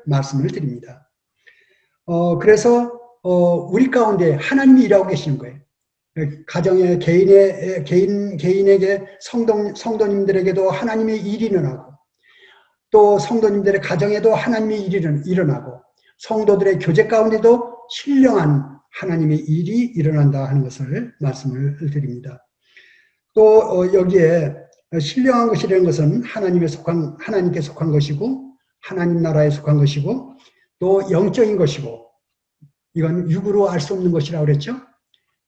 말씀을 드립니다. 그래서 우리 가운데 하나님이 일하고 계시는 거예요. 가정의 개인에게 성도님들에게도 하나님의 일이 일어나고, 또 성도님들의 가정에도 하나님의 일이 일어나고, 성도들의 교제 가운데도 신령한 하나님의 일이 일어난다 하는 것을 말씀을 드립니다. 또 여기에 신령한 것이라는 것은 하나님께 속한 것이고, 하나님 나라에 속한 것이고, 또 영적인 것이고, 이건 육으로 알 수 없는 것이라고 그랬죠.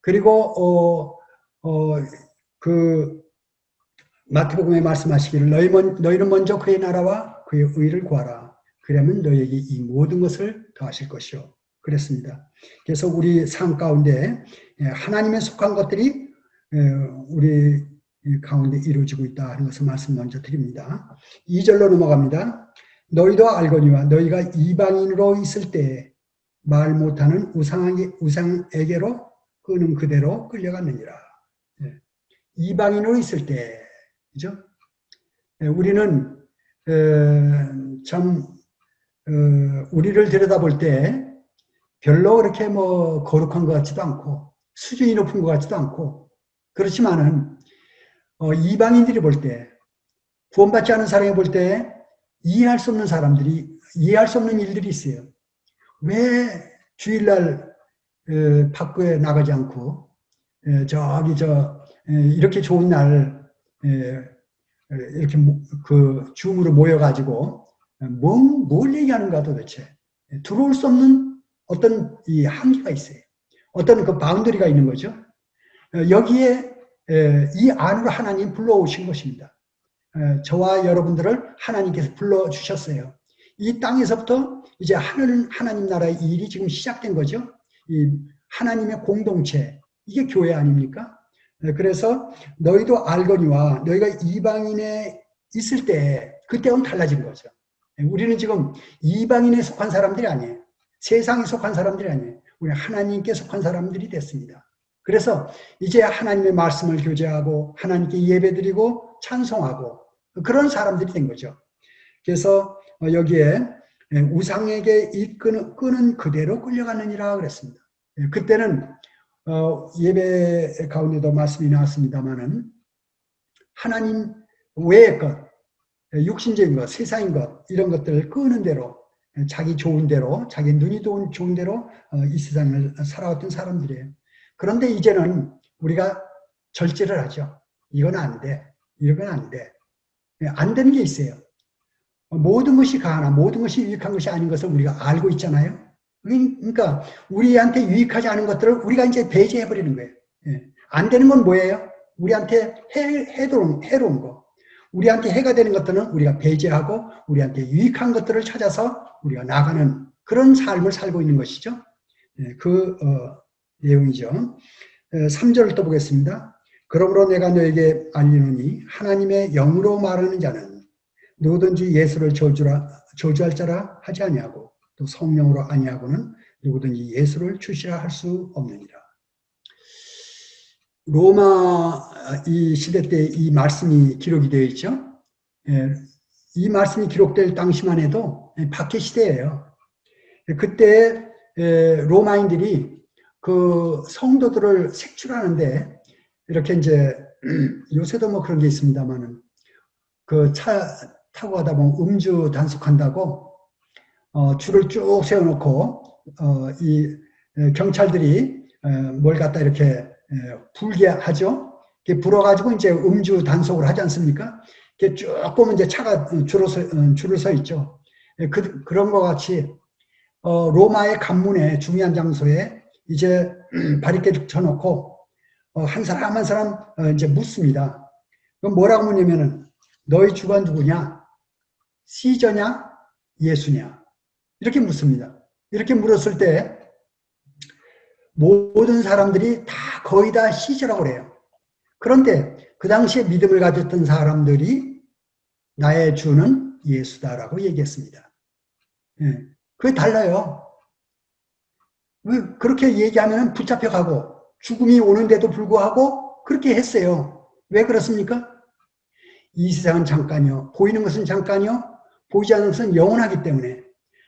그리고 마태복음에 말씀하시기를 너희는 먼저 그의 나라와 그의 의를 구하라. 그러면 너희에게 이 모든 것을 더하실 것이요. 그랬습니다. 그래서 우리 삶 가운데 하나님에 속한 것들이 우리 가운데 이루어지고 있다 하는 것을 말씀 먼저 드립니다. 2절로 넘어갑니다. 너희도 알거니와 너희가 이방인으로 있을 때 말 못하는 우상에게로 끄는 그대로 끌려갔느니라. 이방인으로 있을 때, 그죠? 우리는 우리를 들여다볼 때 별로 그렇게 거룩한 것 같지도 않고 수준이 높은 것 같지도 않고, 그렇지만은 이방인들이 볼 때, 구원받지 않은 사람이 볼 때 이해할 수 없는 일들이 있어요. 왜 주일날 밖에 나가지 않고 이렇게 좋은 날 이렇게 줌으로 모여가지고 뭘 얘기하는가 도대체. 들어올 수 없는 어떤 이 한계가 있어요. 어떤 그 바운더리가 있는 거죠. 여기에 이 안으로 하나님 불러오신 것입니다. 저와 여러분들을 하나님께서 불러주셨어요. 이 땅에서부터 이제 하나님 나라의 일이 지금 시작된 거죠. 이 하나님의 공동체, 이게 교회 아닙니까? 그래서 너희도 알거니와 너희가 이방인에 있을 때 그때는 달라진 거죠. 우리는 지금 이방인에 속한 사람들이 아니에요. 세상에 속한 사람들이 아니에요. 우리 하나님께 속한 사람들이 됐습니다. 그래서 이제 하나님의 말씀을 교제하고 하나님께 예배드리고 찬송하고 그런 사람들이 된 거죠. 그래서 여기에 우상에게 끄는 그대로 끌려가느니라 그랬습니다. 그때는 예배 가운데도 말씀이 나왔습니다마는 하나님 외의 것, 육신적인 것, 세상인 것, 이런 것들을 끄는 대로, 자기 좋은 대로, 자기 눈이 좋은 대로 이 세상을 살아왔던 사람들이에요. 그런데 이제는 우리가 절제를 하죠. 이건 안 돼. 이건 안 돼. 안 되는 게 있어요. 모든 것이 가하나 모든 것이 유익한 것이 아닌 것을 우리가 알고 있잖아요. 그러니까 우리한테 유익하지 않은 것들을 우리가 이제 배제해버리는 거예요. 안 되는 건 뭐예요? 우리한테 해로운 거. 우리한테 해가 되는 것들은 우리가 배제하고 우리한테 유익한 것들을 찾아서 우리가 나가는 그런 삶을 살고 있는 것이죠. 내용이죠. 3절을 또 보겠습니다. 그러므로 내가 너에게 알리노니 하나님의 영으로 말하는 자는 누구든지 예수를 저주할 자라 하지 아니하고 또 성령으로 아니하고는 누구든지 예수를 주시라 할 수 없느니라. 로마 이 시대 때 이 말씀이 기록이 되어 있죠. 이 말씀이 기록될 당시만 해도 박해 시대예요. 그때 로마인들이 그 성도들을 색출하는데 이렇게 이제 요새도 뭐 그런 게 있습니다만은 그 차 타고 가다 보면 음주 단속한다고 줄을 쭉 세워놓고 이 경찰들이 뭘 갖다 이렇게 불게 하죠. 불어가지고 이제 음주 단속을 하지 않습니까? 이렇게 쭉 보면 이제 차가 줄을 서 있죠. 그런 것 같이 로마의 관문에 중요한 장소에 이제 바리케이드 쳐놓고 한 사람 한 사람 이제 묻습니다. 그럼 뭐라고 묻냐면은 너희 주가 누구냐? 시저냐? 예수냐? 이렇게 묻습니다. 이렇게 물었을 때 모든 사람들이 거의 다 시저라고 그래요. 그런데 그 당시에 믿음을 가졌던 사람들이 나의 주는 예수다라고 얘기했습니다. 그게 달라요. 그렇게 얘기하면 붙잡혀가고 죽음이 오는데도 불구하고 그렇게 했어요. 왜 그렇습니까? 이 세상은 잠깐이요. 보이는 것은 잠깐이요. 보이지 않는 것은 영원하기 때문에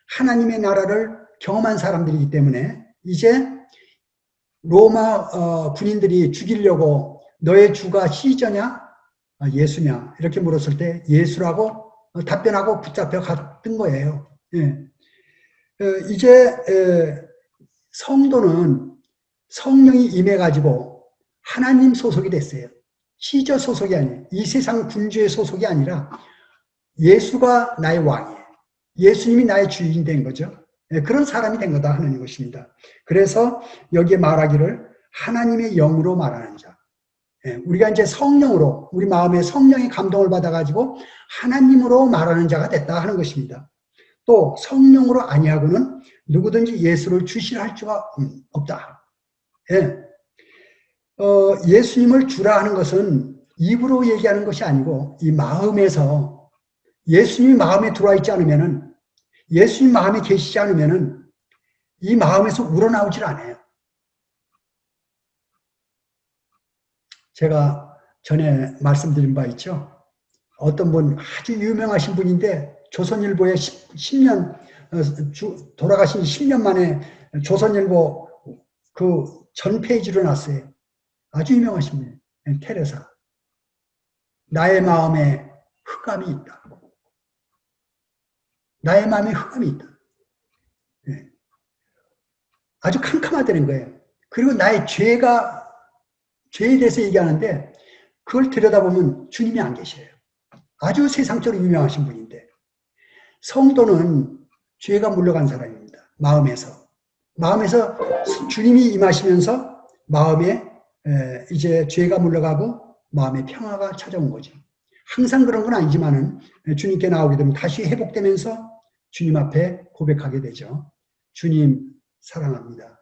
하나님의 나라를 경험한 사람들이기 때문에 이제 로마 군인들이 죽이려고 너의 주가 시저냐 예수냐 이렇게 물었을 때 예수라고 답변하고 붙잡혀 갔던 거예요. 예. 이제 성도는 성령이 임해가지고 하나님 소속이 됐어요. 시저 소속이 아니에요. 이 세상 군주의 소속이 아니라 예수가 나의 왕이에요. 예수님이 나의 주인이 된 거죠. 그런 사람이 된 거다 하는 것입니다. 그래서 여기에 말하기를 하나님의 영으로 말하는 자. 우리가 이제 성령으로 우리 마음에 성령의 감동을 받아가지고 하나님으로 말하는 자가 됐다 하는 것입니다. 또 성령으로 아니하고는 누구든지 예수를 주시라 할 수가 없다. 예수님을 주라 하는 것은 입으로 얘기하는 것이 아니고 이 마음에서 예수님이 마음에 들어와 있지 않으면은 예수님 마음에 계시지 않으면은 이 마음에서 우러나오질 않아요. 제가 전에 말씀드린 바 있죠. 어떤 분 아주 유명하신 분인데 조선일보에 10년 돌아가신 10년 만에 조선일보 그 전 페이지로 났어요. 아주 유명하신 분이에요. 테레사. 나의 마음에 흑암이 있다. 나의 마음에 흑암이 있다. 아주 캄캄하다는 거예요. 그리고 나의 죄에 대해서 얘기하는데 그걸 들여다보면 주님이 안 계셔요. 아주 세상적으로 유명하신 분인데 성도는 죄가 물러간 사람입니다. 마음에서 주님이 임하시면서 마음에 이제 죄가 물러가고 마음에 평화가 찾아온 거죠. 항상 그런 건 아니지만은 주님께 나오게 되면 다시 회복되면서 주님 앞에 고백하게 되죠. 주님 사랑합니다.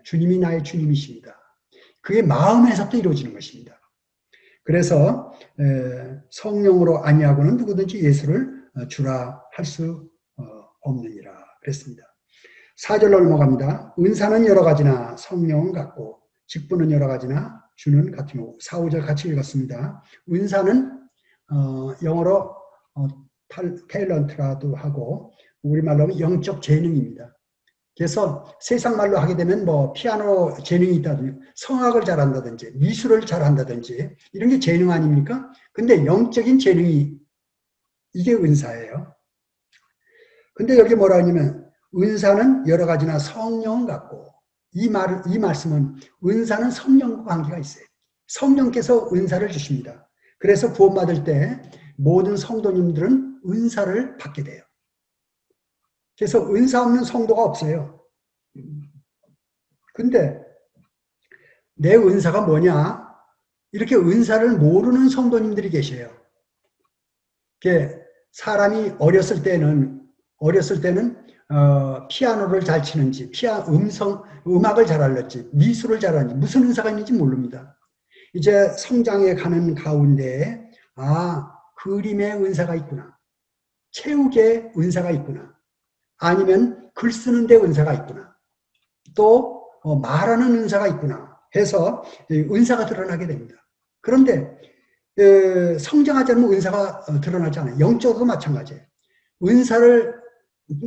주님이 나의 주님이십니다. 그게 마음에서부터 이루어지는 것입니다. 그래서 성령으로 아니하고는 누구든지 예수를 주라 할 수 없느니라 그랬습니다. 4절로 넘어갑니다. 은사는 여러 가지나 성령은 같고 직분은 여러 가지나 주는 같으며 4, 5절 같이 읽었습니다. 은사는 영어로 탤런트라도 하고 우리말로 하면 영적 재능입니다. 그래서 세상 말로 하게 되면 뭐 피아노 재능이 있다든지 성악을 잘한다든지 미술을 잘한다든지 이런 게 재능 아닙니까? 근데 영적인 재능이 이게 은사예요. 근데 여기 뭐라 하냐면 은사는 여러 가지나 성령은 같고 이 말씀은 은사는 성령과 관계가 있어요. 성령께서 은사를 주십니다. 그래서 구원받을 때 모든 성도님들은 은사를 받게 돼요. 그래서 은사 없는 성도가 없어요. 근데 내 은사가 뭐냐? 이렇게 은사를 모르는 성도님들이 계셔요. 사람이 어렸을 때는 피아노를 잘 치는지, 음악을 잘 알렸지, 미술을 잘하는지, 무슨 은사가 있는지 모릅니다. 이제 성장해 가는 가운데, 그림의 은사가 있구나. 체육의 은사가 있구나. 아니면 글 쓰는 데 은사가 있구나. 또 말하는 은사가 있구나 해서 은사가 드러나게 됩니다. 그런데 성장하지 않으면 은사가 드러나지 않아요. 영적으로 마찬가지예요.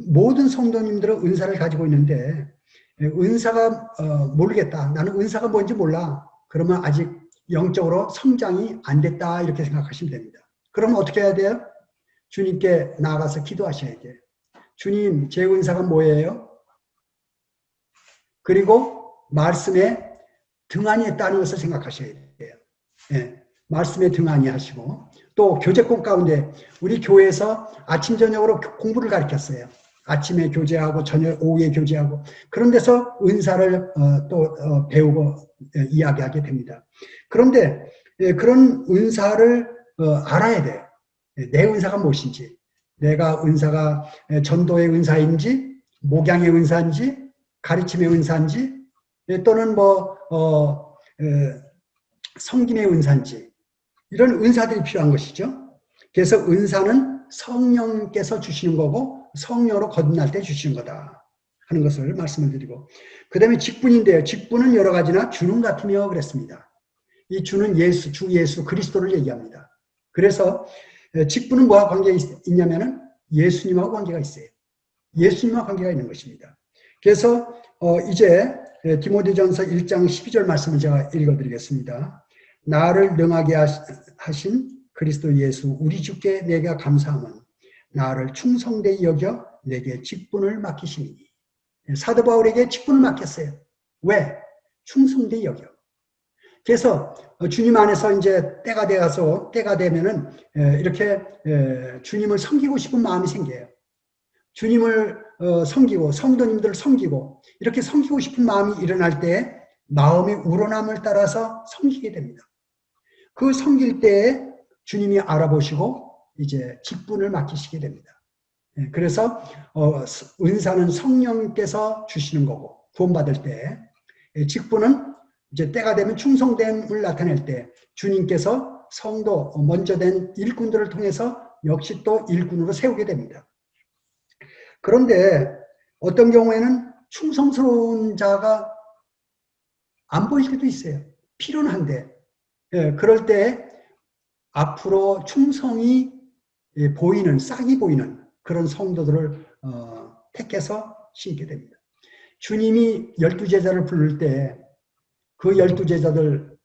모든 성도님들은 은사를 가지고 있는데 은사가 모르겠다. 나는 은사가 뭔지 몰라. 그러면 아직 영적으로 성장이 안 됐다 이렇게 생각하시면 됩니다. 그러면 어떻게 해야 돼요? 주님께 나아가서 기도하셔야 돼요. 주님, 제 은사가 뭐예요? 그리고 말씀에 등한히 했다는 것을 생각하셔야 돼요. 말씀에 등한히 하시고 또 교제권 가운데 우리 교회에서 아침 저녁으로 공부를 가르쳤어요. 아침에 교제하고 저녁 오후에 교제하고 그런 데서 은사를 또 배우고 이야기하게 됩니다. 그런데 그런 은사를 알아야 돼요. 내 은사가 무엇인지, 내가 은사가 전도의 은사인지, 목양의 은사인지, 가르침의 은사인지, 또는 섬김의 은사인지 이런 은사들이 필요한 것이죠. 그래서 은사는 성령께서 주시는 거고 성령으로 거듭날 때 주시는 거다 하는 것을 말씀을 드리고 그 다음에 직분인데요. 직분은 여러 가지나 주는 같으며 그랬습니다. 이 주는 주 예수 그리스도를 얘기합니다. 그래서 직분은 뭐와 관계가 있냐면은 예수님하고 관계가 있어요. 예수님과 관계가 있는 것입니다. 그래서 이제 디모데전서 1장 12절 말씀을 제가 읽어드리겠습니다. 나를 능하게 하신 그리스도 예수 우리 주께 내가 감사함은 나를 충성되이 여겨 내게 직분을 맡기시니. 사도 바울에게 직분을 맡겼어요. 왜? 충성되이 여겨. 그래서 주님 안에서 이제 때가 되면은 이렇게 주님을 섬기고 싶은 마음이 생겨요. 주님을 섬기고 성도님들을 섬기고 이렇게 섬기고 싶은 마음이 일어날 때 마음의 우러남을 따라서 섬기게 됩니다. 그 섬길 때에 주님이 알아보시고 이제 직분을 맡기시게 됩니다. 그래서 은사는 성령께서 주시는 거고 구원받을 때 직분은 이제 때가 되면 충성됨을 나타낼 때 주님께서 성도 먼저 된 일꾼들을 통해서 역시 또 일꾼으로 세우게 됩니다. 그런데 어떤 경우에는 충성스러운 자가 안 보일 때도 있어요. 필요는 한데 그럴 때 앞으로 충성이 보이는 싹이 보이는 그런 성도들을 택해서 심게 됩니다. 주님이 12제자를 부를 때 그 12제자들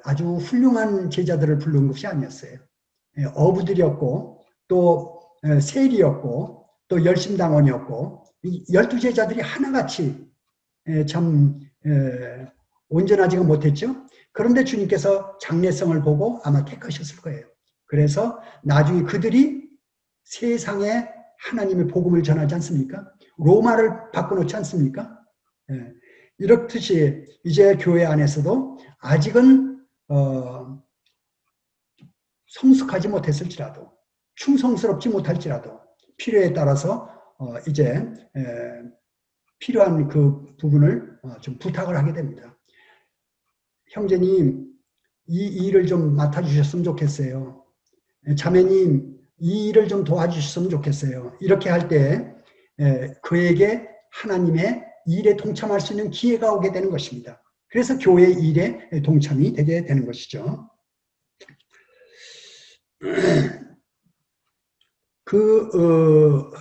아주 훌륭한 제자들을 부른 것이 아니었어요. 어부들이었고 또 세리였고 또 열심당원이었고 12제자들이 하나같이 참 온전하지가 못했죠. 그런데 주님께서 장래성을 보고 아마 택하셨을 거예요. 그래서 나중에 그들이 세상에 하나님의 복음을 전하지 않습니까? 로마를 바꿔놓지 않습니까? 이렇듯이 이제 교회 안에서도 아직은 성숙하지 못했을지라도 충성스럽지 못할지라도 필요에 따라서 이제 필요한 그 부분을 좀 부탁을 하게 됩니다. 형제님, 이 일을 좀 맡아주셨으면 좋겠어요. 자매님, 이 일을 좀 도와주셨으면 좋겠어요. 이렇게 할 때 그에게 하나님의 일에 동참할 수 있는 기회가 오게 되는 것입니다. 그래서 교회 일에 동참이 되게 되는 것이죠.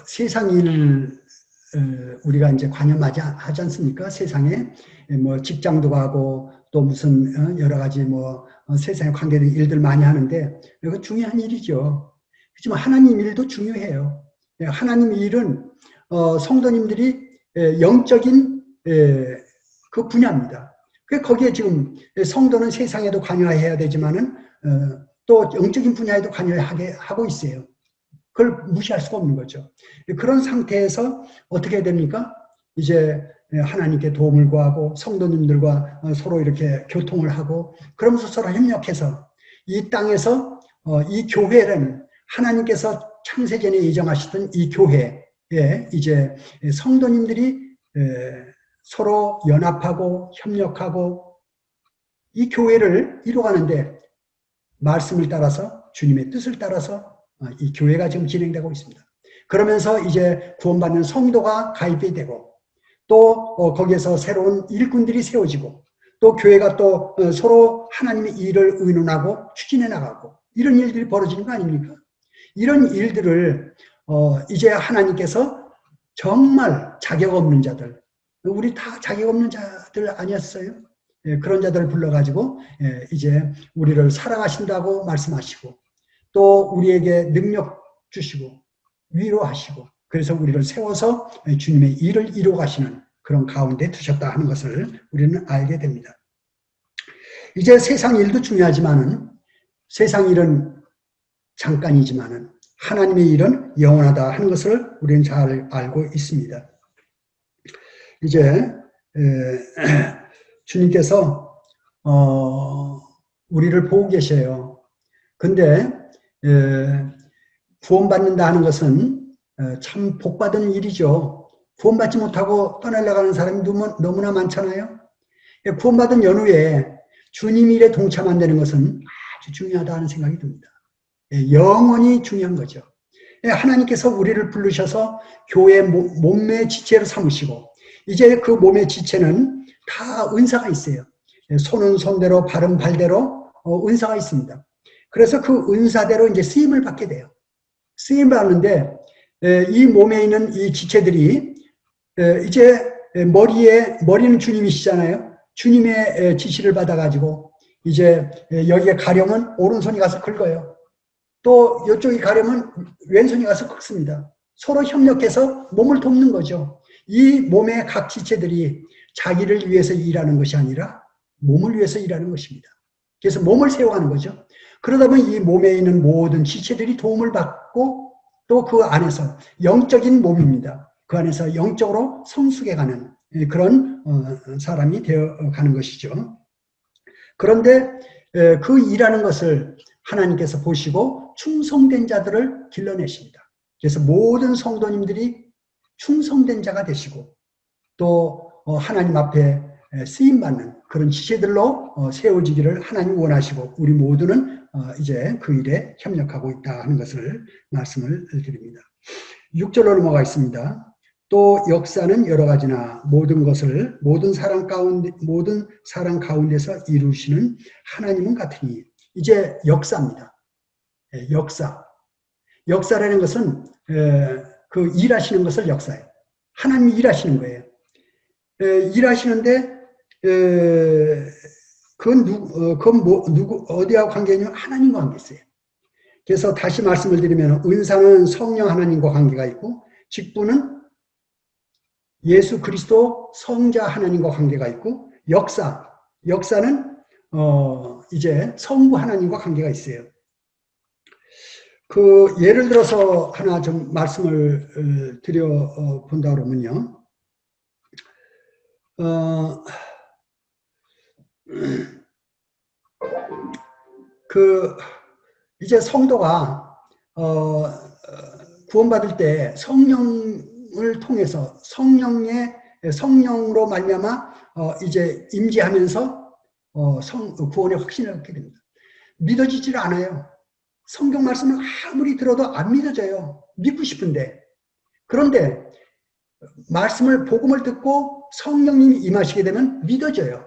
세상 일 우리가 이제 관여하지 않습니까? 세상에 뭐 직장도 가고 또 무슨 여러 가지 뭐 세상에 관계된 일들 많이 하는데 이거 중요한 일이죠. 그렇지만 하나님 일도 중요해요. 하나님 일은 성도님들이 영적인 그 분야입니다. 거기에 지금 성도는 세상에도 관여해야 되지만은 또 영적인 분야에도 관여하게 하고 있어요. 그걸 무시할 수가 없는 거죠. 그런 상태에서 어떻게 됩니까? 이제 하나님께 도움을 구하고 성도님들과 서로 이렇게 교통을 하고 그러면서 서로 협력해서 이 땅에서 이 교회는 하나님께서 창세전에 예정하시던 이 교회에 이제 성도님들이 서로 연합하고 협력하고 이 교회를 이루어가는데 말씀을 따라서 주님의 뜻을 따라서 이 교회가 지금 진행되고 있습니다. 그러면서 이제 구원받는 성도가 가입이 되고 또 거기에서 새로운 일꾼들이 세워지고 또 교회가 또 서로 하나님의 일을 의논하고 추진해 나가고 이런 일들이 벌어지는 거 아닙니까? 이런 일들을 이제 하나님께서 정말 자격 없는 자들, 우리 다 자격 없는 자들 아니었어요? 그런 자들을 불러가지고 이제 우리를 사랑하신다고 말씀하시고 또 우리에게 능력 주시고 위로하시고 그래서 우리를 세워서 주님의 일을 이루어 가시는 그런 가운데 두셨다 하는 것을 우리는 알게 됩니다. 이제 세상 일도 중요하지만은 세상 일은 잠깐이지만은 하나님의 일은 영원하다 하는 것을 우리는 잘 알고 있습니다. 이제 주님께서 우리를 보고 계셔요. 근데 구원받는다 하는 것은 참 복받은 일이죠. 구원받지 못하고 떠나려가는 사람이 너무나 많잖아요. 구원받은 연후에 주님 일에 동참 안 되는 것은 아주 중요하다 하는 생각이 듭니다. 영원히 중요한 거죠. 하나님께서 우리를 부르셔서 교회 몸매의 지체로 삼으시고 이제 그 몸의 지체는 다 은사가 있어요. 손은 손대로 발은 발대로 은사가 있습니다. 그래서 그 은사대로 이제 쓰임을 받게 돼요. 쓰임 받는데 이 몸에 있는 이 지체들이 이제 머리는 주님이시잖아요. 주님의 지시를 받아가지고 이제 여기에 가려면 오른손이 가서 긁어요. 또 이쪽이 가려면 왼손이 가서 긁습니다. 서로 협력해서 몸을 돕는 거죠. 이 몸의 각 지체들이 자기를 위해서 일하는 것이 아니라 몸을 위해서 일하는 것입니다. 그래서 몸을 세워가는 거죠. 그러다 보면 이 몸에 있는 모든 지체들이 도움을 받고 또 그 안에서 영적인 몸입니다. 그 안에서 영적으로 성숙해가는 그런 사람이 되어가는 것이죠. 그런데 그 일하는 것을 하나님께서 보시고 충성된 자들을 길러내십니다. 그래서 모든 성도님들이 충성된 자가 되시고 또 하나님 앞에 쓰임받는 그런 지체들로 세워지기를 하나님 원하시고 우리 모두는 이제 그 일에 협력하고 있다 하는 것을 말씀을 드립니다. 6절로 넘어가 있습니다. 또 역사는 여러 가지나 모든 사람 가운데서 이루시는 하나님은 같으니 이제 역사입니다. 역사라는 것은 그 일하시는 것을 역사예요. 하나님이 일하시는 거예요. 일하시는데 그건 어디하고 관계냐면 하나님과 관계 있어요. 그래서 다시 말씀을 드리면 은사는 성령 하나님과 관계가 있고 직분은 예수 그리스도 성자 하나님과 관계가 있고 역사는 이제 성부 하나님과 관계가 있어요. 그 예를 들어서 하나 좀 말씀을 드려 본다 그러면요. 이제 성도가 구원받을 때 성령을 통해서 성령으로 말미암아 이제 임재하면서 구원의 확신을 얻게 됩니다. 믿어지질 않아요. 성경 말씀을 아무리 들어도 안 믿어져요. 믿고 싶은데. 그런데 말씀을 복음을 듣고 성령님이 임하시게 되면 믿어져요.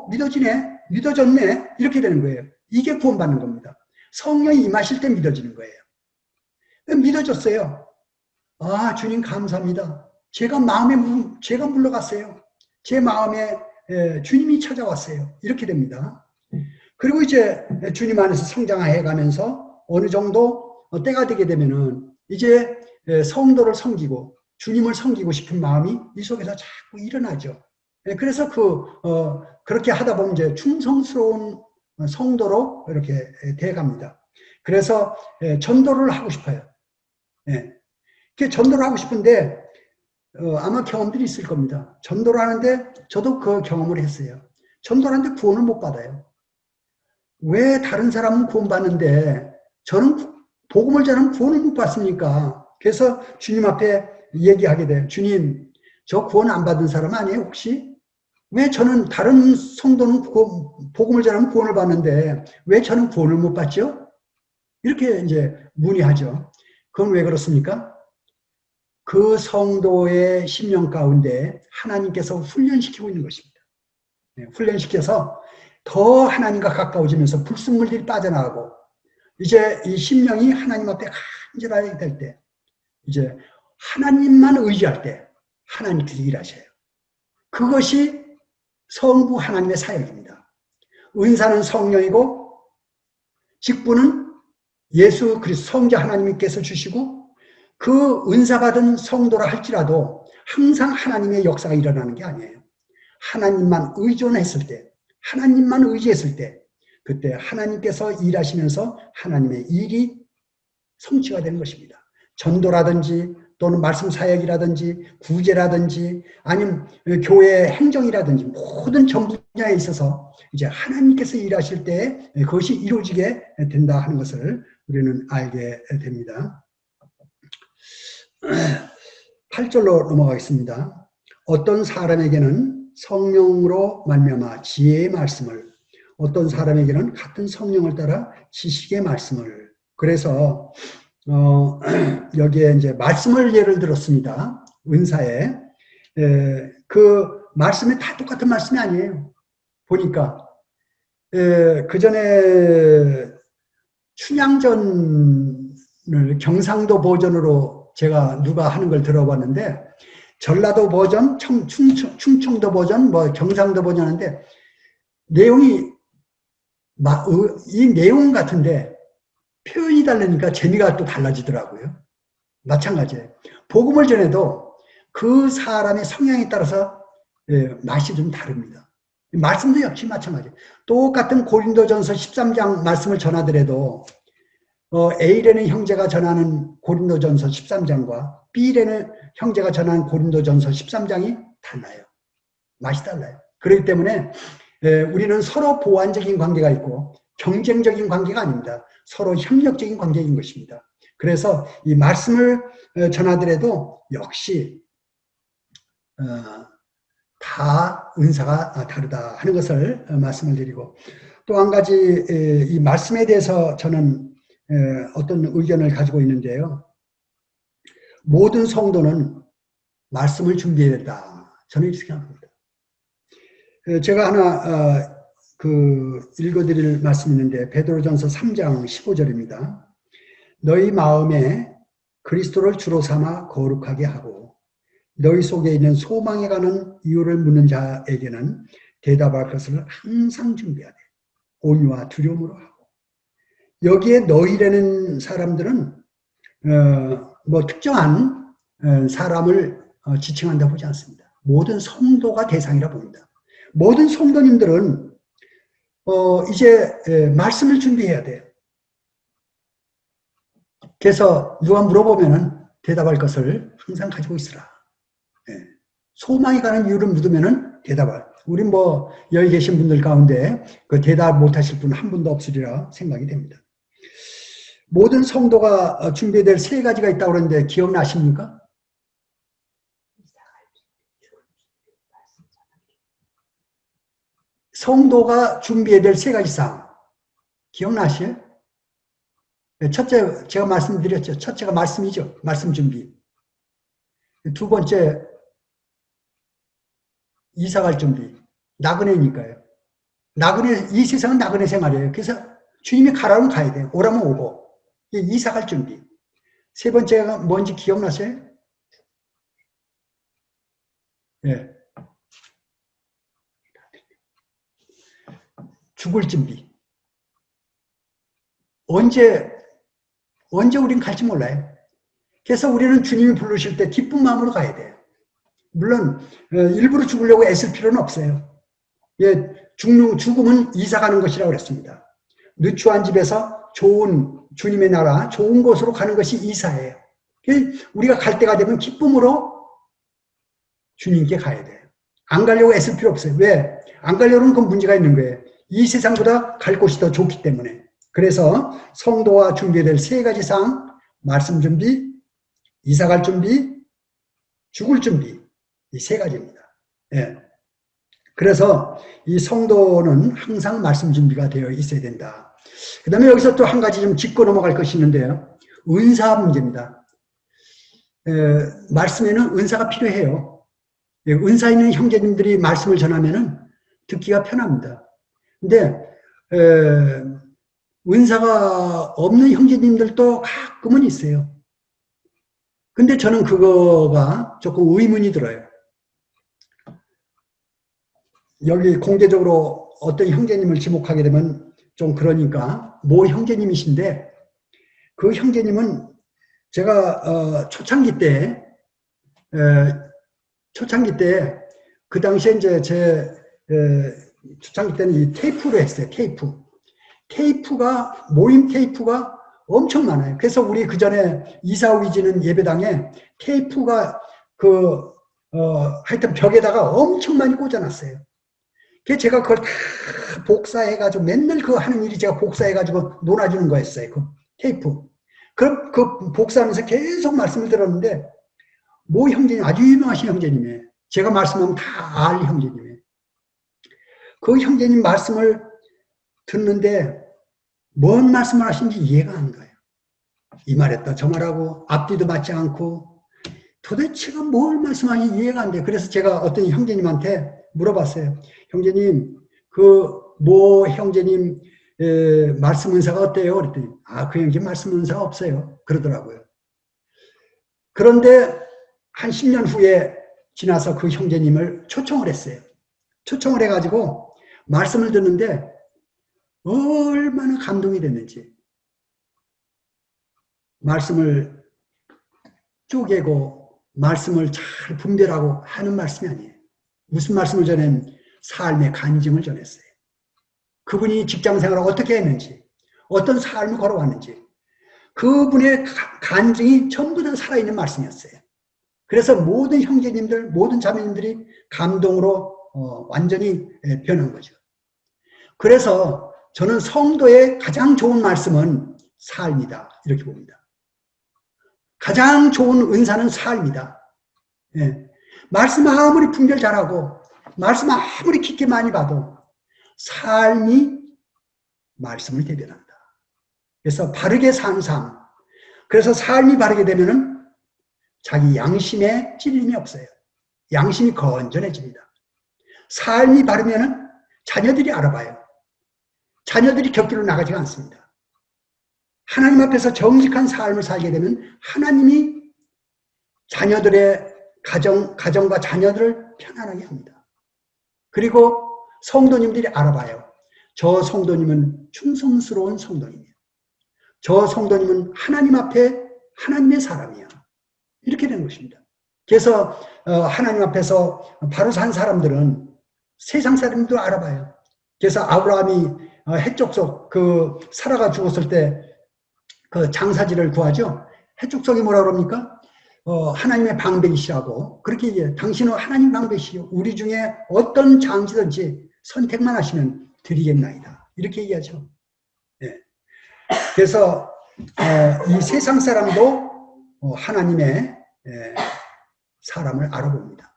믿어지네, 믿어졌네 이렇게 되는 거예요. 이게 구원받는 겁니다. 성령이 임하실 때 믿어지는 거예요. 믿어졌어요. 아, 주님 감사합니다. 제가 물러갔어요. 제 마음에 주님이 찾아왔어요. 이렇게 됩니다. 그리고 이제 주님 안에서 성장해 가면서 어느 정도 때가 되게 되면은 이제 성도를 섬기고 주님을 섬기고 싶은 마음이 이 속에서 자꾸 일어나죠. 그래서 그렇게 하다 보면 이제 충성스러운 성도로 이렇게 돼갑니다. 그래서 전도를 하고 싶어요. 전도를 하고 싶은데 아마 경험들이 있을 겁니다. 전도를 하는데 저도 그 경험을 했어요. 전도를 하는데 구원을 못 받아요. 왜 다른 사람은 구원받는데 저는 복음을 전하면 구원을 못 받습니까? 그래서 주님 앞에 얘기하게 돼요. 주님, 저 구원 안 받은 사람 아니에요 혹시? 왜 저는 다른 성도는 복음을 전하면 구원을 받는데 왜 저는 구원을 못 받죠? 이렇게 이제 문의하죠. 그건 왜 그렇습니까? 그 성도의 심령 가운데 하나님께서 훈련시키고 있는 것입니다. 훈련시켜서 더 하나님과 가까워지면서 불순물들이 빠져나가고 이제 이 심령이 하나님 앞에 간절하게 될 때 이제 하나님만 의지할 때 하나님께서 일하셔요. 그것이 성부 하나님의 사역입니다. 은사는 성령이고 직분은 예수 그리스도 성자 하나님께서 주시고 그 은사 받은 성도라 할지라도 항상 하나님의 역사가 일어나는 게 아니에요. 하나님만 의존했을 때 하나님만 의지했을 때 그때 하나님께서 일하시면서 하나님의 일이 성취가 되는 것입니다. 전도라든지 또는 말씀 사역이라든지 구제라든지 아니면 교회 행정이라든지 모든 전 분야에 있어서 이제 하나님께서 일하실 때 그것이 이루어지게 된다 하는 것을 우리는 알게 됩니다. 8절로 넘어가겠습니다. 어떤 사람에게는 성령으로 말미암아 지혜의 말씀을 어떤 사람에게는 같은 성령을 따라 지식의 말씀을 그래서 여기에 이제 말씀을 예를 들었습니다. 은사에 그 말씀이 다 똑같은 말씀이 아니에요. 보니까 그 전에 춘향전을 경상도 버전으로 제가 누가 하는 걸 들어봤는데 전라도 버전, 충청도 버전, 뭐 경상도 버전 하는데 내용이 이 내용 같은데 표현이 다르니까 재미가 또 달라지더라고요. 마찬가지예요. 복음을 전해도 그 사람의 성향에 따라서 맛이 좀 다릅니다. 말씀도 역시 마찬가지예요. 똑같은 고린도전서 13장 말씀을 전하더라도 A라는 형제가 전하는 고린도전서 13장과 B라는 형제가 전하는 고린도전서 13장이 달라요. 맛이 달라요. 그렇기 때문에 우리는 서로 보완적인 관계가 있고 경쟁적인 관계가 아닙니다. 서로 협력적인 관계인 것입니다. 그래서 이 말씀을 전하더라도 역시 다 은사가 다르다 하는 것을 말씀을 드리고, 또 한 가지 이 말씀에 대해서 저는 어떤 의견을 가지고 있는데요. 모든 성도는 말씀을 준비해야 된다. 저는 이렇게 생각합니다. 제가 하나 읽어드릴 말씀이 있는데 베드로전서 3장 15절입니다. 너희 마음에 그리스도를 주로 삼아 거룩하게 하고 너희 속에 있는 소망에 관한 이유를 묻는 자에게는 대답할 것을 항상 준비하되 온유와 두려움으로 하고. 여기에 너희라는 사람들은 뭐 특정한 사람을 지칭한다 보지 않습니다. 모든 성도가 대상이라 봅니다. 모든 성도님들은 이제 말씀을 준비해야 돼요. 그래서 누가 물어보면은 대답할 것을 항상 가지고 있으라. 소망에 관한 이유를 묻으면은 대답할. 우린 뭐 여기 계신 분들 가운데 그 대답 못하실 분 한 분도 없으리라 생각이 됩니다. 모든 성도가 준비해야 될 세 가지가 있다고 그러는데 기억나십니까? 성도가 준비해야 될 세 가지 사항 기억나시요? 첫째, 제가 말씀드렸죠. 첫째가 말씀이죠. 말씀 준비. 두 번째, 이사 갈 준비. 나그네니까요. 나그네, 이 세상은 나그네 생활이에요. 그래서 주님이 가라면 가야 돼요. 오라면 오고. 이사 갈 준비. 세 번째가 뭔지 기억나세요? 예. 죽을 준비. 언제 우린 갈지 몰라요. 그래서 우리는 주님이 부르실 때 기쁜 마음으로 가야 돼요. 물론 일부러 죽으려고 애쓸 필요는 없어요. 예, 죽음은 이사 가는 것이라고 그랬습니다. 누추한 집에서 좋은 주님의 나라, 좋은 곳으로 가는 것이 이사예요. 우리가 갈 때가 되면 기쁨으로 주님께 가야 돼요. 안 가려고 애쓸 필요 없어요. 왜? 안 가려면 그 문제가 있는 거예요. 이 세상보다 갈 곳이 더 좋기 때문에. 그래서 성도와 준비해야 될 세 가지 사항, 말씀 준비, 이사 갈 준비, 죽을 준비, 이 세 가지입니다. 예. 그래서 이 성도는 항상 말씀 준비가 되어 있어야 된다. 그 다음에 여기서 또 한 가지 좀 짚고 넘어갈 것이 있는데요. 은사 문제입니다. 말씀에는 은사가 필요해요. 은사 있는 형제님들이 말씀을 전하면은 듣기가 편합니다. 근데 은사가 없는 형제님들도 가끔은 있어요. 근데 저는 그거가 조금 의문이 들어요. 여기 공개적으로 어떤 형제님을 지목하게 되면 좀 그러니까 모 형제님이신데 그 형제님은 제가 초창기 때 그 당시에 이제 제 초창기 때는 이 테이프로 했어요. 테이프가 모임 테이프가 엄청 많아요. 그래서 우리 그 전에 이사 오기 전에 예배당에 테이프가 하여튼 벽에다가 엄청 많이 꽂아놨어요. 그래서 제가 그걸 다 복사해가지고 맨날 그 하는 일이 제가 복사해가지고 놀아주는 거였어요. 그 테이프. 그럼 그 복사하면서 계속 말씀을 들었는데 모 형제님, 아주 유명하신 형제님이에요. 제가 말씀하면 다 알 형제님이에요. 그 형제님 말씀을 듣는데 뭔 말씀을 하시는지 이해가 안 가요. 이 말했다 저 말하고 앞뒤도 맞지 않고 도대체가 뭘 말씀하시는지 이해가 안 돼요. 그래서 제가 어떤 형제님한테 물어봤어요. 형제님, 모 형제님 말씀 은사가 어때요? 그랬더니 그 형제 말씀 은사가 없어요. 그러더라고요. 그런데 한 10년 후에 지나서 그 형제님을 초청을 했어요. 초청을 해가지고 말씀을 듣는데 얼마나 감동이 됐는지. 말씀을 쪼개고 말씀을 잘 분별하고 하는 말씀이 아니에요. 무슨 말씀을 전했는 삶의 간증을 전했어요. 그분이 직장생활을 어떻게 했는지, 어떤 삶을 걸어왔는지 그분의 간증이 전부 다 살아있는 말씀이었어요. 그래서 모든 형제님들, 모든 자매님들이 감동으로 완전히 변한 거죠. 그래서 저는 성도의 가장 좋은 말씀은 삶이다 이렇게 봅니다. 가장 좋은 은사는 삶이다. 예. 말씀 아무리 분별 잘하고 말씀 아무리 깊게 많이 봐도 삶이 말씀을 대변한다. 그래서 바르게 산 삶. 그래서 삶이 바르게 되면은 자기 양심에 찔림이 없어요. 양심이 건전해집니다. 삶이 바르면은 자녀들이 알아봐요. 자녀들이 곁길로 나가지가 않습니다. 하나님 앞에서 정직한 삶을 살게 되면 하나님이 자녀들의 가정과 자녀들을 편안하게 합니다. 그리고 성도님들이 알아봐요. 저 성도님은 충성스러운 성도님이에요. 저 성도님은 하나님 앞에 하나님의 사람이야. 이렇게 되는 것입니다. 그래서 하나님 앞에서 바로 산 사람들은 세상 사람들도 알아봐요. 그래서 아브라함이 해족속 그 사라가 죽었을 때 그 장사지를 구하죠. 해족속이 뭐라 그럽니까? 하나님의 방백이시라고 그렇게 얘기해요. 당신은 하나님 방백이시요. 우리 중에 어떤 장지든지 선택만 하시면 드리겠나이다. 이렇게 얘기하죠. 네. 그래서 이 세상 사람도 하나님의 사람을 알아봅니다.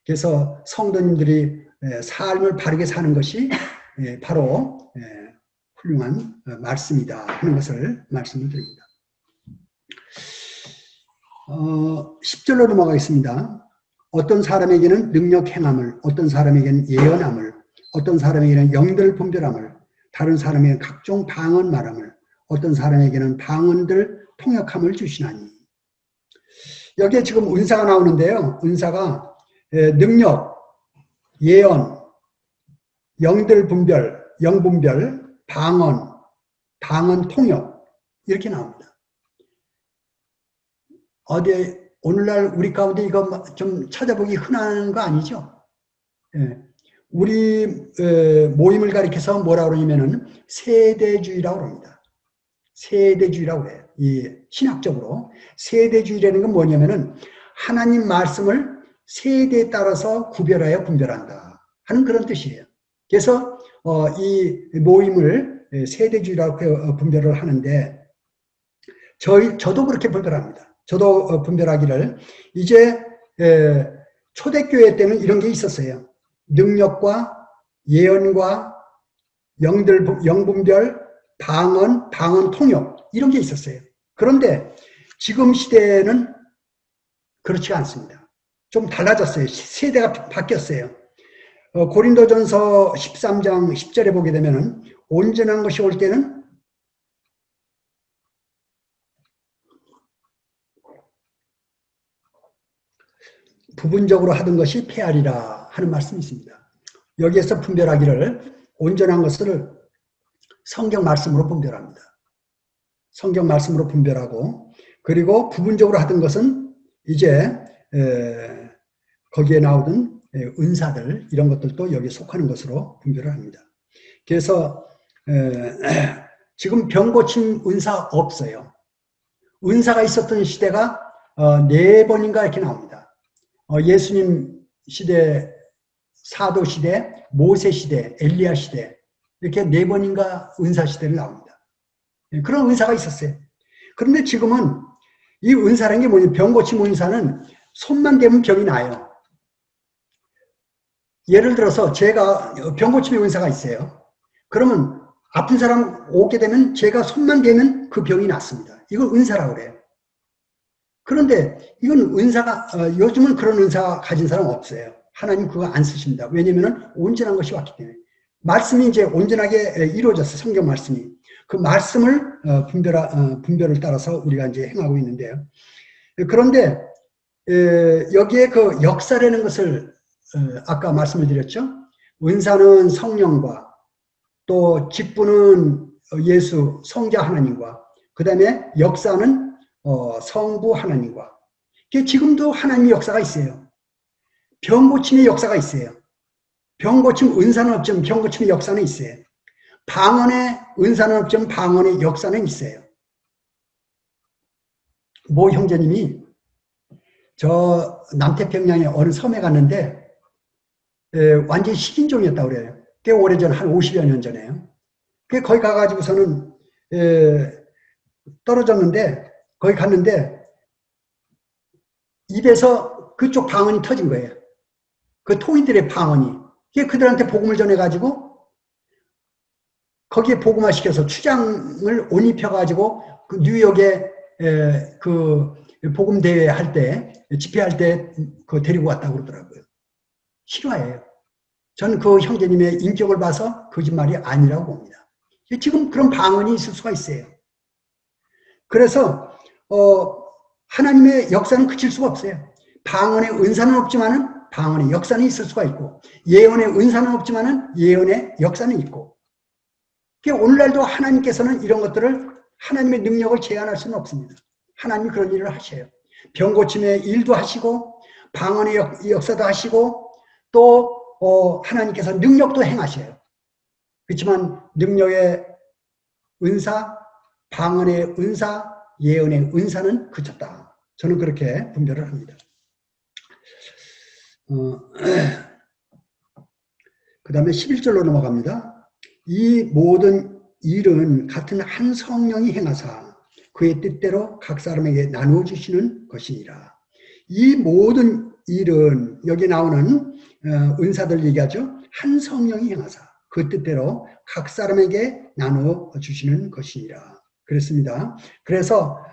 그래서 성도님들이 삶을 바르게 사는 것이 바로 훌륭한 말씀이다 하는 것을 말씀을 드립니다. 10절로 넘어가겠습니다. 어떤 사람에게는 능력 행함을, 어떤 사람에게는 예언함을, 어떤 사람에게는 영들 분별함을, 다른 사람에게는 각종 방언 말함을, 어떤 사람에게는 방언들 통역함을 주시나니. 여기에 지금 은사가 나오는데요. 은사가 능력, 예언, 영들 분별, 영분별, 방언 통역 이렇게 나옵니다. 어디 오늘날 우리 가운데 이거 좀 찾아보기 흔한 거 아니죠? 예. 우리 모임을 가리켜서 뭐라고 그러냐면은 세대주의라고 합니다. 세대주의라고 그래요. 이 신학적으로 세대주의라는 건 뭐냐면은 하나님 말씀을 세대에 따라서 구별하여 분별한다 하는 그런 뜻이에요. 그래서 이 모임을 세대주의라고 분별을 하는데 저도 그렇게 분별합니다. 저도 분별하기를 이제 초대교회 때는 이런 게 있었어요. 능력과 예언과 영분별, 방언 통역 이런 게 있었어요. 그런데 지금 시대는 그렇지 않습니다. 좀 달라졌어요. 세대가 바뀌었어요. 고린도전서 13장 10절에 보게 되면은 온전한 것이 올 때는 부분적으로 하던 것이 폐하리라 하는 말씀이 있습니다. 여기에서 분별하기를 온전한 것을 성경 말씀으로 분별합니다. 성경 말씀으로 분별하고 그리고 부분적으로 하던 것은 이제 거기에 나오던 은사들 이런 것들도 여기에 속하는 것으로 분별을 합니다. 그래서 지금 병고침 은사 없어요. 은사가 있었던 시대가 4번인가 이렇게 나옵니다. 예수님 시대, 사도 시대, 모세 시대, 엘리야 시대 이렇게 4번인가 은사 시대를 나옵니다. 그런 은사가 있었어요. 그런데 지금은 이 은사라는 게 뭐냐면 병고침 은사는 손만 대면 병이 나요. 예를 들어서 제가 병고침의 은사가 있어요. 그러면 아픈 사람 오게 되면 제가 손만 대면 그 병이 낫습니다. 이걸 은사라고 그래요. 그런데 이건 은사가 요즘은 그런 은사 가진 사람 없어요. 하나님 그거 안 쓰십니다. 왜냐하면 온전한 것이 왔기 때문에. 말씀이 이제 온전하게 이루어졌어요. 성경 말씀이. 그 말씀을 분별을 따라서 우리가 이제 행하고 있는데요. 그런데 여기에 그 역사라는 것을 아까 말씀을 드렸죠. 은사는 성령과 또 직분은 예수 성자 하나님과 그 다음에 역사는 성부 하나님과 지금도 하나님의 역사가 있어요. 병 고침의 역사가 있어요. 병 고침 은사는 없지만 병 고침의 역사는 있어요. 방언의 은사는 없지만 방언의 역사는 있어요. 모 형제님이 저 남태평양의 어느 섬에 갔는데 완전히 식인종이었다고 그래요. 꽤 오래전 한 50여 년 전에요. 거기 가가지고서는 떨어졌는데 거기 갔는데 입에서 그쪽 방언이 터진 거예요. 그 토인들의 방언이. 그들한테 복음을 전해가지고 거기에 복음화시켜서 추장을 옷 입혀가지고 그 뉴욕에 그 복음 대회 할 때, 집회할 때 그 데리고 왔다고 그러더라고요. 실화예요. 저는 그 형제님의 인격을 봐서 거짓말이 아니라고 봅니다. 지금 그런 방언이 있을 수가 있어요. 그래서 하나님의 역사는 그칠 수가 없어요. 방언의 은사는 없지만은 방언의 역사는 있을 수가 있고, 예언의 은사는 없지만은 예언의 역사는 있고, 오늘날도 하나님께서는 이런 것들을 하나님의 능력을 제한할 수는 없습니다. 하나님이 그런 일을 하셔요. 병 고침의 일도 하시고 방언의 역사도 하시고 또 하나님께서 능력도 행하셔요. 그렇지만 능력의 은사, 방언의 은사, 예언의 은사는 그쳤다. 저는 그렇게 분별을 합니다. 그 다음에 11절로 넘어갑니다. 이 모든 일은 같은 한 성령이 행하사 그의 뜻대로 각 사람에게 나누어 주시는 것이니라. 이 모든 일은 여기 나오는 은사들 얘기하죠. 한 성령이 행하사 그 뜻대로 각 사람에게 나누어 주시는 것이니라. 그랬습니다. 그래서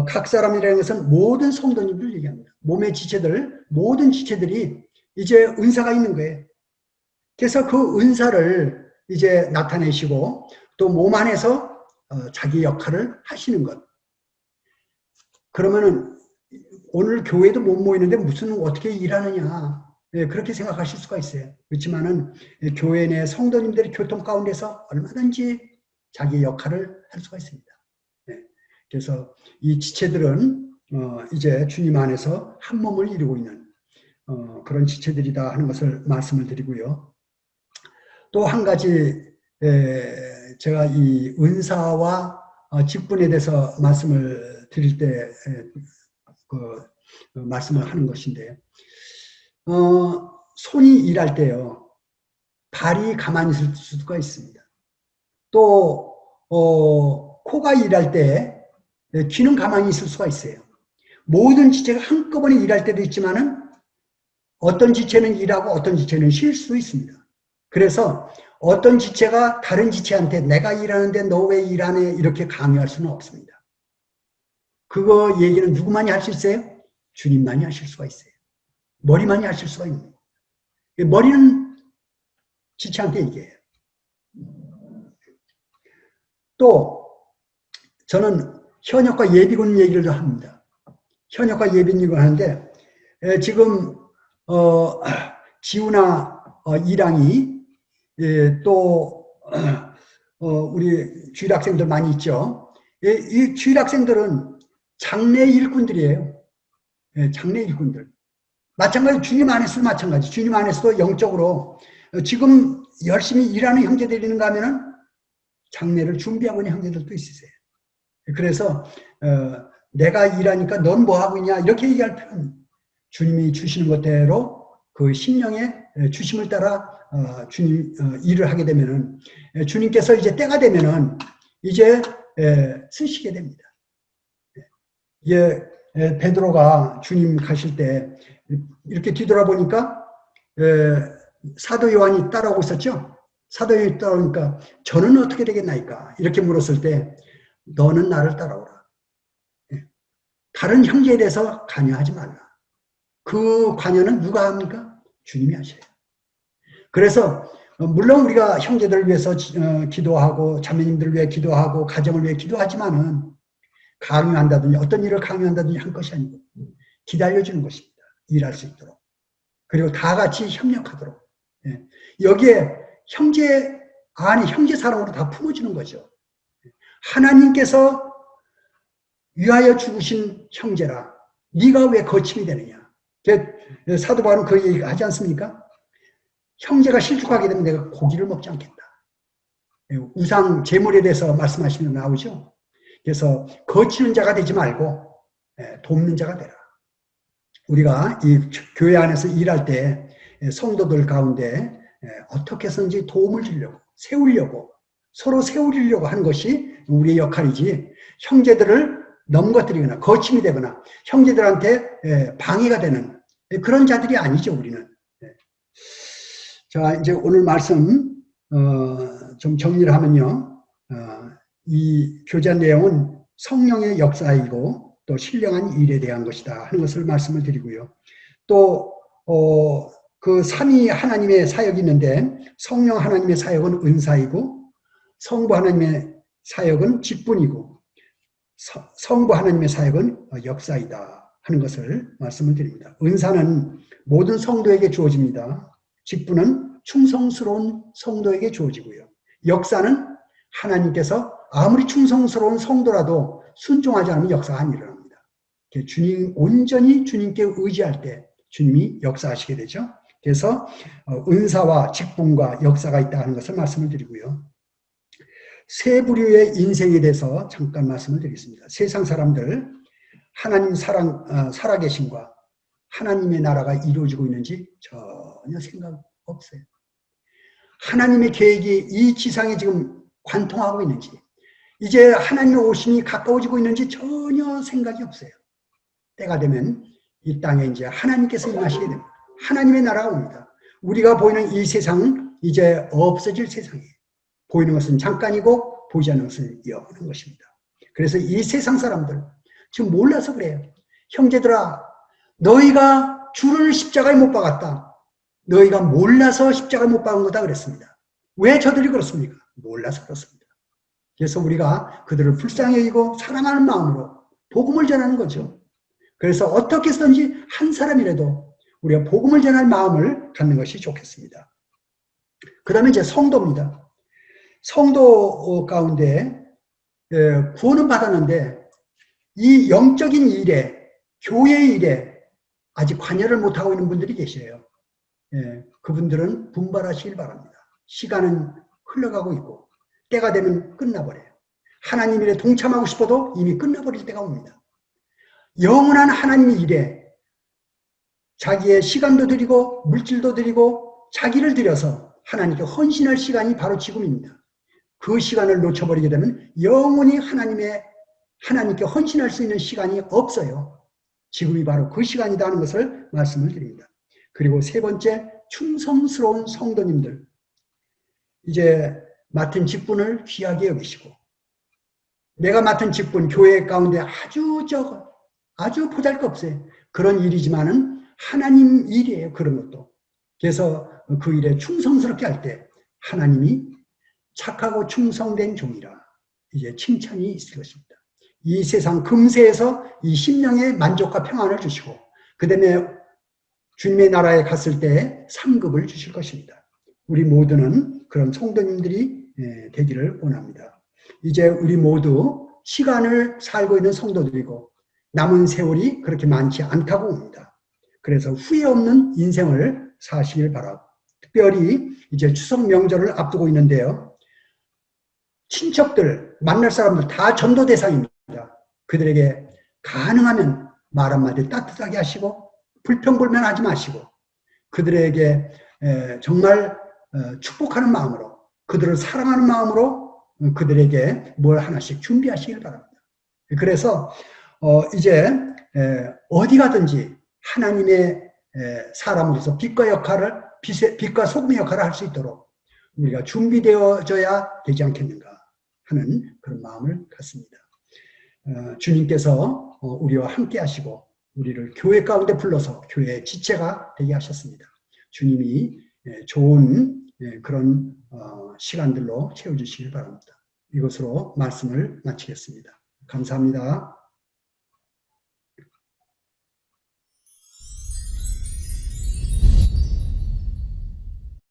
각 사람이라는 것은 모든 성도님들 얘기합니다. 몸의 지체들, 모든 지체들이 이제 은사가 있는 거예요. 그래서 그 은사를 이제 나타내시고 또 몸 안에서 자기 역할을 하시는 것. 그러면은 오늘 교회도 못 모이는데 무슨 어떻게 일하느냐. 네, 그렇게 생각하실 수가 있어요. 그렇지만은 교회 내 성도님들의 교통 가운데서 얼마든지 자기 역할을 할 수가 있습니다. 네, 그래서 이 지체들은 이제 주님 안에서 한 몸을 이루고 있는 그런 지체들이다 하는 것을 말씀을 드리고요. 또 한 가지 제가 이 은사와 직분에 대해서 말씀을 드릴 때 말씀을 하는 것인데 손이 일할 때요. 발이 가만히 있을 수가 있습니다. 또 코가 일할 때 귀는 가만히 있을 수가 있어요. 모든 지체가 한꺼번에 일할 때도 있지만은 어떤 지체는 일하고 어떤 지체는 쉴 수도 있습니다. 그래서 어떤 지체가 다른 지체한테 내가 일하는데 너 왜 일하네 이렇게 강요할 수는 없습니다. 그거 얘기는 누구만이 할 수 있어요? 주님만이 하실 수가 있어요. 머리만이 하실 수가 있는 거예요. 머리는 지체한테 얘기해요. 또 저는 현역과 예비군 얘기를 합니다. 현역과 예비군을 하는데 지금 지우나 이랑이 또 우리 주일학생들 많이 있죠. 이 주일학생들은 장래 일꾼들이에요. 장래 일꾼들. 마찬가지 주님 안에서도 마찬가지. 주님 안에서도 영적으로 지금 열심히 일하는 형제들이 있는가 하면은 장래를 준비하고 있는 형제들도 있으세요. 그래서 내가 일하니까 넌 뭐 하고 있냐 이렇게 얘기할 필요는 주님이 주시는 것대로 그 심령의 주심을 따라 주님 일을 하게 되면은 주님께서 이제 때가 되면은 이제 쓰시게 됩니다. 베드로가 주님 가실 때 이렇게 뒤돌아보니까 사도 요한이 따라오고 있었죠. 사도 요한이 따라오니까 저는 어떻게 되겠나이까 이렇게 물었을 때 너는 나를 따라오라. 다른 형제에 대해서 관여하지 말라. 그 관여는 누가 합니까? 주님이 하셔요. 그래서 물론 우리가 형제들을 위해서 기도하고 자매님들을 위해 기도하고 가정을 위해 기도하지만은 강요한다든지 어떤 일을 강요한다든지 한 것이 아니고 기다려주는 것입니다. 일할 수 있도록. 그리고 다 같이 협력하도록. 예. 여기에 형제 아니 형제 사랑으로 다 품어주는 거죠. 하나님께서 위하여 죽으신 형제라 네가 왜 거침이 되느냐. 사도 바울은 그 얘기 하지 않습니까? 형제가 실족하게 되면 내가 고기를 먹지 않겠다. 우상 제물에 대해서 말씀하시면 나오죠. 그래서 거치는 자가 되지 말고 돕는 자가 되라. 우리가 이 교회 안에서 일할 때 성도들 가운데 어떻게 해서든지 도움을 주려고 세우려고 서로 세우려고 하는 것이 우리의 역할이지, 형제들을 넘거뜨리거나 거침이 되거나 형제들한테 방해가 되는 그런 자들이 아니죠. 우리는. 자, 이제 오늘 말씀 좀 정리를 하면요, 이 교제 내용은 성령의 역사이고 또 신령한 일에 대한 것이다 하는 것을 말씀을 드리고요. 또 그 삼위 하나님의 사역이 있는데 성령 하나님의 사역은 은사이고 성부 하나님의 사역은 직분이고 성부 하나님의 사역은 역사이다 하는 것을 말씀을 드립니다. 은사는 모든 성도에게 주어집니다. 직분은 충성스러운 성도에게 주어지고요. 역사는 하나님께서 아무리 충성스러운 성도라도 순종하지 않으면 역사가 안 일어납니다. 주님, 온전히 주님께 의지할 때 주님이 역사하시게 되죠. 그래서 은사와 직분과 역사가 있다 하는 것을 말씀을 드리고요. 세 부류의 인생에 대해서 잠깐 말씀을 드리겠습니다. 세상 사람들, 하나님 살아계심과 하나님의 나라가 이루어지고 있는지 전혀 생각 없어요. 하나님의 계획이 이 지상에 지금 관통하고 있는지, 이제 하나님의 오심이 가까워지고 있는지 전혀 생각이 없어요. 때가 되면 이 땅에 이제 하나님께서 임하시게 됩니다. 하나님의 나라가 옵니다. 우리가 보이는 이 세상은 이제 없어질 세상이에요. 보이는 것은 잠깐이고 보이지 않는 것은 영원한 것입니다. 그래서 이 세상 사람들 지금 몰라서 그래요. 형제들아, 너희가 주를 십자가에 못 박았다. 너희가 몰라서 십자가에 못 박은 거다 그랬습니다. 왜 저들이 그렇습니까? 몰라서 그렇습니다. 그래서 우리가 그들을 불쌍히 여기고 사랑하는 마음으로 복음을 전하는 거죠. 그래서 어떻게 해서든지 한 사람이라도 우리가 복음을 전할 마음을 갖는 것이 좋겠습니다. 그 다음에 이제 성도입니다. 성도 가운데 구원은 받았는데 이 영적인 일에, 교회의 일에 아직 관여를 못하고 있는 분들이 계셔요. 그분들은 분발하시길 바랍니다. 시간은 흘러가고 있고 때가 되면 끝나버려요. 하나님 일에 동참하고 싶어도 이미 끝나버릴 때가 옵니다. 영원한 하나님의 일에 자기의 시간도 드리고 물질도 드리고 자기를 들여서 하나님께 헌신할 시간이 바로 지금입니다. 그 시간을 놓쳐버리게 되면 영원히 하나님께 헌신할 수 있는 시간이 없어요. 지금이 바로 그 시간이다 하는 것을 말씀을 드립니다. 그리고 세 번째, 충성스러운 성도님들. 이제 맡은 직분을 귀하게 여기시고, 내가 맡은 직분, 교회 가운데 아주 적어, 아주 보잘것없어요. 그런 일이지만은 하나님 일이에요. 그런 것도. 그래서 그 일에 충성스럽게 할 때 하나님이 착하고 충성된 종이라 이제 칭찬이 있을 것입니다. 이 세상 금세에서 이 심령의 만족과 평안을 주시고 그 다음에 주님의 나라에 갔을 때 상급을 주실 것입니다. 우리 모두는 그런 성도님들이 되기를 원합니다. 이제 우리 모두 시간을 살고 있는 성도들이고 남은 세월이 그렇게 많지 않다고 봅니다. 그래서 후회 없는 인생을 사시길 바라고, 특별히 이제 추석 명절을 앞두고 있는데요. 친척들, 만날 사람들 다 전도 대상입니다. 그들에게 가능하면 말 한마디 따뜻하게 하시고 불평불만하지 마시고 그들에게 정말 축복하는 마음으로, 그들을 사랑하는 마음으로 그들에게 뭘 하나씩 준비하시길 바랍니다. 그래서 이제 어디 가든지 하나님의 사람으로서 빛과 소금의 역할을 할 수 있도록 우리가 준비되어져야 되지 않겠는가 하는 그런 마음을 갖습니다. 주님께서 우리와 함께 하시고 우리를 교회 가운데 불러서 교회의 지체가 되게 하셨습니다. 주님이 좋은 그런 시간들로 채워주시길 바랍니다. 이것으로 말씀을 마치겠습니다. 감사합니다.